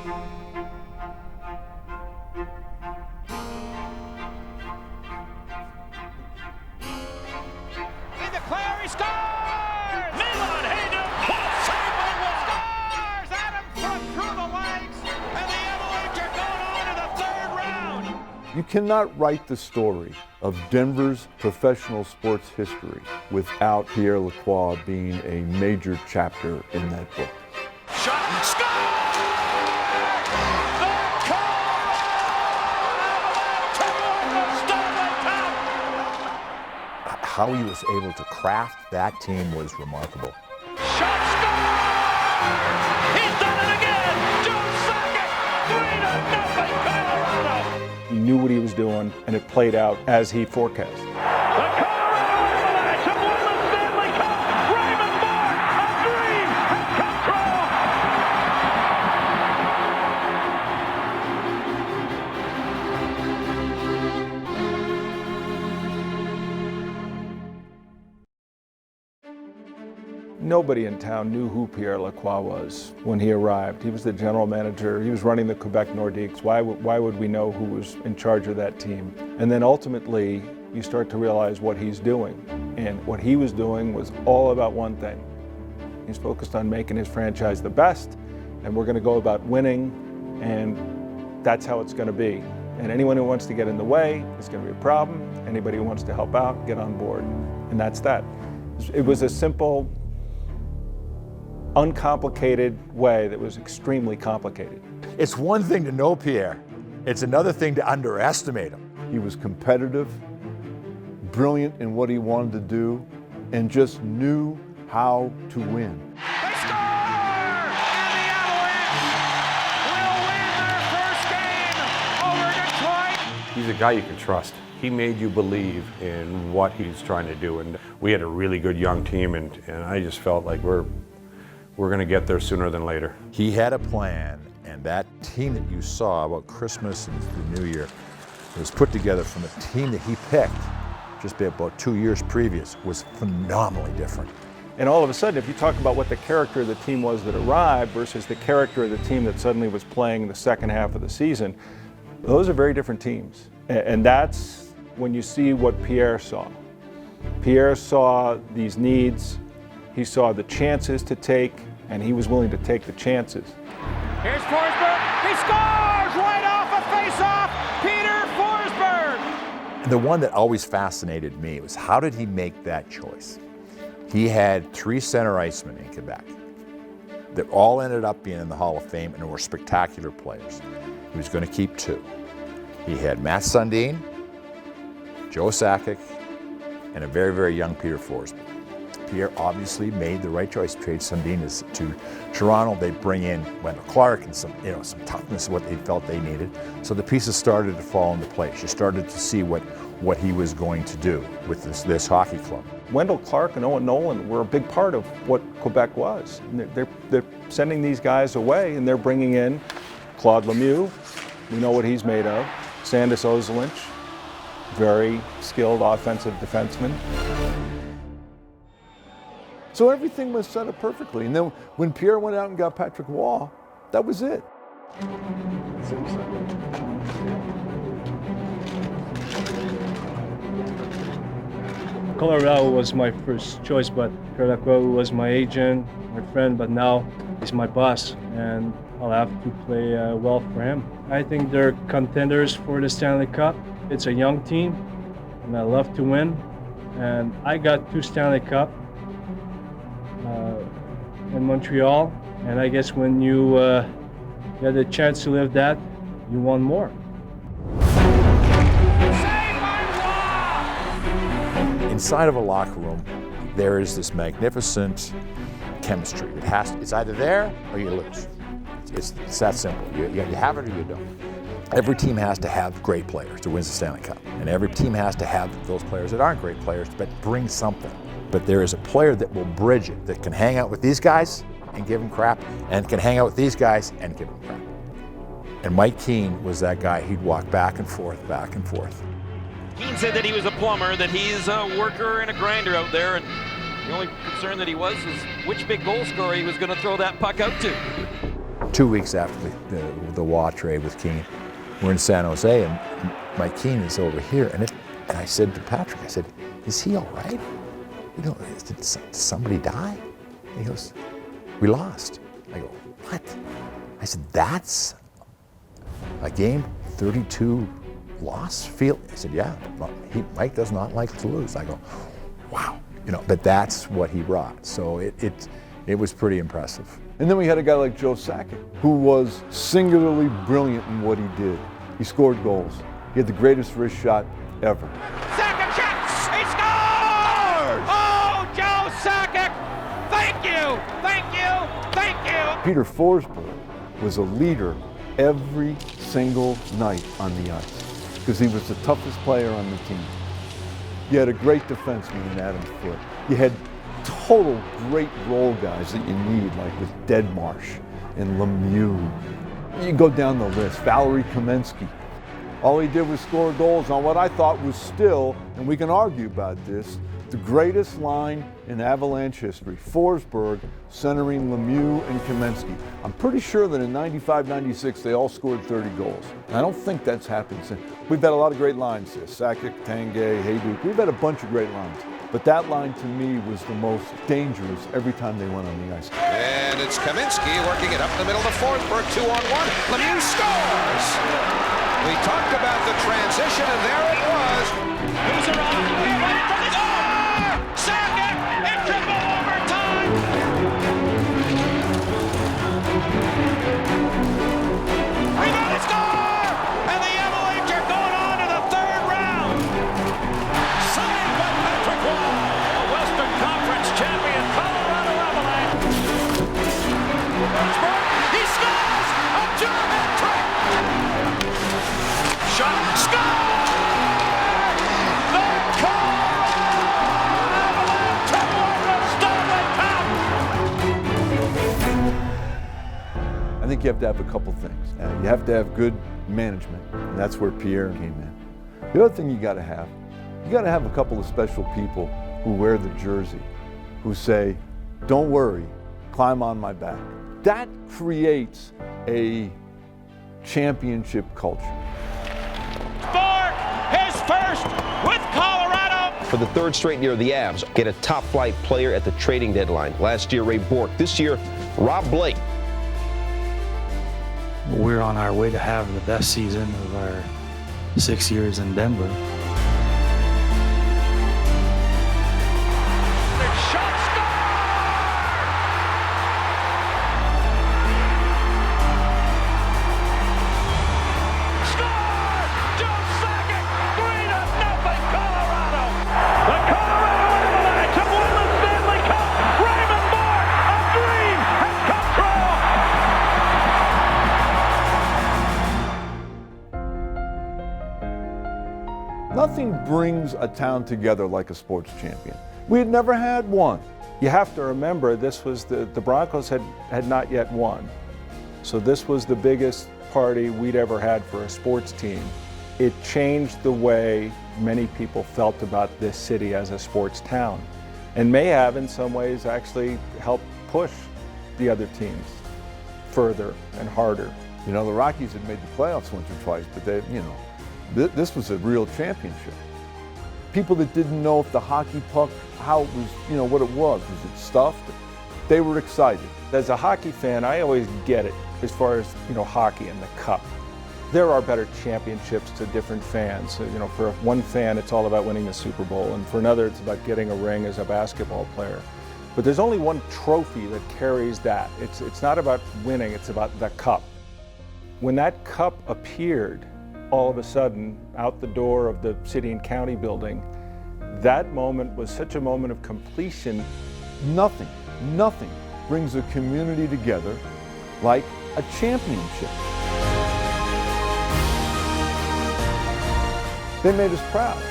You cannot write the story of Denver's professional sports history without Pierre Lacroix being a major chapter in that book. Shot and score! How he was able to craft that team was remarkable. Shot, score! He's done it again! Joe Sakic, 3-0 Colorado! He knew what he was doing, and it played out as he forecast. The Colorado Avalanche have won the Stanley Cup! Raymond Mark, a dream has come Nobody in town knew who Pierre Lacroix was when he arrived. He was the general manager. He was running the Quebec Nordiques. Why would we know who was in charge of that team? And then ultimately, you start to realize what he's doing. And what he was doing was all about one thing. He's focused on making his franchise the best, and we're going to go about winning, and that's how it's going to be. And anyone who wants to get in the way is going to be a problem. Anybody who wants to help out, get on board. And that's that. It was a simple, uncomplicated way that was extremely complicated. It's one thing to know Pierre. It's another thing to underestimate him. He was competitive, brilliant in what he wanted to do, and just knew how to win. They score! And the Avalanche will win their first game over Detroit. He's a guy you can trust. He made you believe in what he's trying to do. And we had a really good young team, and I just felt like we're going to get there sooner than later. He had a plan, and that team that you saw about Christmas and the New Year was put together from a team that he picked just about 2 years previous was phenomenally different. And all of a sudden, if you talk about what the character of the team was that arrived versus the character of the team that suddenly was playing the second half of the season, those are very different teams. And that's when you see what Pierre saw. Pierre saw these needs, he saw the chances to take, and he was willing to take the chances. Here's Forsberg. He scores right off a face-off. Peter Forsberg. The one that always fascinated me was how did he make that choice? He had 3 center icemen in Quebec that all ended up being in the Hall of Fame and were spectacular players. He was going to keep 2. He had Matt Sundin, Joe Sakic, and a very, very young Peter Forsberg. Pierre obviously made the right choice. Trade Sundin to Toronto. They bring in Wendell Clark and some toughness, what they felt they needed. So the pieces started to fall into place. You started to see what he was going to do with this hockey club. Wendell Clark and Owen Nolan were a big part of what Quebec was. And they're sending these guys away, and they're bringing in Claude Lemieux. We know what he's made of. Sandis Ozolinsh, very skilled offensive defenseman. So everything was set up perfectly. And then when Pierre went out and got Patrick Waugh, that was it. Colorado was my first choice, but Pierre Lacroix was my agent, my friend, but now he's my boss, and I'll have to play well for him. I think they're contenders for the Stanley Cup. It's a young team, and I love to win. And I got 2 Stanley Cup in Montreal, and I guess when you get a chance to live that, you want more. Inside of a locker room, there is this magnificent chemistry. It's either there or you lose. It's that simple. You have it or you don't. Every team has to have great players to win the Stanley Cup, and every team has to have those players that aren't great players but bring something. But there is a player that will bridge it, that can hang out with these guys and give them crap, and can hang out with these guys and give them crap. And Mike Keane was that guy. He'd walk back and forth, back and forth. Keane said that he was a plumber, that he's a worker and a grinder out there, and the only concern that he was which big goal scorer he was going to throw that puck out to. 2 weeks after the Waugh trade with Keane, we're in San Jose, and Mike Keane is over here, and I said to Patrick, I said, "Is he all right? You know, did somebody die?" And he goes, "We lost." I go, "What?" I said, "That's a game 32 loss feel?" I said, "Yeah, Mike does not like to lose." I go, "Wow." You know, but that's what he brought. So it was pretty impressive. And then we had a guy like Joe Sakic, who was singularly brilliant in what he did. He scored goals. He had the greatest wrist shot ever. Sakic shoots! He scores! Oh, Joe Sakic! Thank you! Thank you! Thank you! Peter Forsberg was a leader every single night on the ice because he was the toughest player on the team. You had a great defenseman in Adam Foote. You had total great role guys that you need, like with Deadmarsh and Lemieux. You go down the list, Valerie Kamensky. All he did was score goals on what I thought was still, and we can argue about this, the greatest line in Avalanche history. Forsberg centering Lemieux and Kamensky. I'm pretty sure that in 95-96 they all scored 30 goals. And I don't think that's happened since. We've had a lot of great lines here. Sakic, Tanguay, Hayduk. We've had a bunch of great lines. But that line to me was the most dangerous every time they went on the ice. And it's Kaminsky working it up the middle to Forsberg, 2-on-1. Lemieux scores! We talked about the transition, and there it was. Who's around? Right from the score! Sakic in triple overtime! Rebound and score! And the Avalanche are going on to the third round. Signed by Patrick Roy, the Western Conference champion Colorado Avalanche. He scores! A two-hit trick! Shot, score! The Colorado Avalanche have won the Stanley Cup! I think you have to have a couple things. You have to have good management, and that's where Pierre came in. The other thing you got to have a couple of special people who wear the jersey, who say, "Don't worry, climb on my back." That creates a championship culture. Bork, his first with Colorado. For the third straight year, the Avs get a top-flight player at the trading deadline. Last year, Ray Bork. This year, Rob Blake. We're on our way to have the best season of our 6 years in Denver. Shot, score! Score! Joe Sakic, 3-0 Colorado. The Colorado Avalanche have won the Stanley Cup. Raymond Bork, a dream has come true. Nothing brings a town together like a sports champion. We had never had one. You have to remember, this was the Broncos had not yet won. So this was the biggest party we'd ever had for a sports team. It changed the way many people felt about this city as a sports town, and may have in some ways actually helped push the other teams further and harder. You know, the Rockies had made the playoffs once or twice, but they, this was a real championship. People that didn't know if the hockey puck, how it was, what it was it stuffed? They were excited. As a hockey fan, I always get it as far as, hockey and the cup. There are better championships to different fans. So, for one fan, it's all about winning the Super Bowl, and for another, it's about getting a ring as a basketball player. But there's only one trophy that carries that. It's not about winning, it's about the cup. When that cup appeared, all of a sudden, out the door of the city and county building, that moment was such a moment of completion. Nothing brings a community together like a championship. They made us proud.